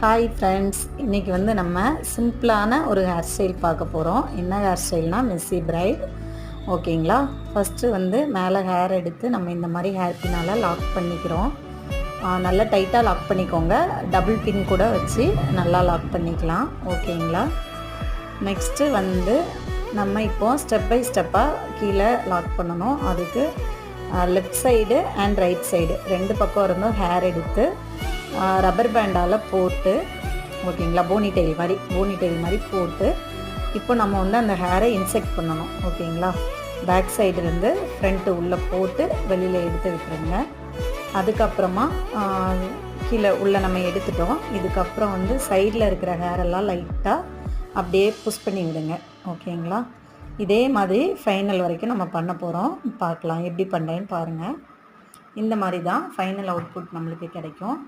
Hi friends, இன்றைக்கி வந்து நம்ம சிம்பிளான ஒரு ஹேர் ஸ்டைல் பார்க்க போகிறோம். என்ன ஹேர் ஸ்டைல்னால் மெஸ்ஸி பிரைட். ஓகேங்களா? ஃபஸ்ட்டு வந்து மேலே ஹேர் எடுத்து நம்ம இந்த மாதிரி ஹேர் பின்னால் லாக் பண்ணிக்கிறோம். நல்லா டைட்டாக லாக் பண்ணிக்கோங்க. டபுள் பின் கூட வச்சு நல்லா லாக் பண்ணிக்கலாம். ஓகேங்களா? நெக்ஸ்ட்டு வந்து நம்ம இப்போது ஸ்டெப் பை ஸ்டெப்பாக கீழே லாக் பண்ணணும். அதுக்கு left side and right side ரெண்டு பக்கம் இருந்தும் ஹேர் எடுத்து ரப்பர் பேண்டால் போட்டு, ஓகேங்களா, போனி டெயில் மாதிரி போட்டு இப்போ நம்ம வந்து அந்த ஹேரை இன்செக்ட் பண்ணணும். ஓகேங்களா? பேக் சைடுலேருந்து ஃப்ரண்ட்டு உள்ளே போட்டு வெளியில் எடுத்து விட்டுருங்க. அதுக்கப்புறமா கீழே உள்ளே நம்ம எடுத்துட்டோம். இதுக்கப்புறம் வந்து சைடில் இருக்கிற ஹேரெல்லாம் லைட்டாக அப்படியே புஷ் பண்ணி விடுங்க. ஓகேங்களா? இதே மாதிரி ஃபைனல் வரைக்கும் நம்ம பண்ண போகிறோம். பார்க்கலாம் எப்படி பண்ணுறேன்னு பாருங்கள். இந்த மாதிரி தான் ஃபைனல் அவுட்புட் நம்மளுக்கு கிடைக்கும்.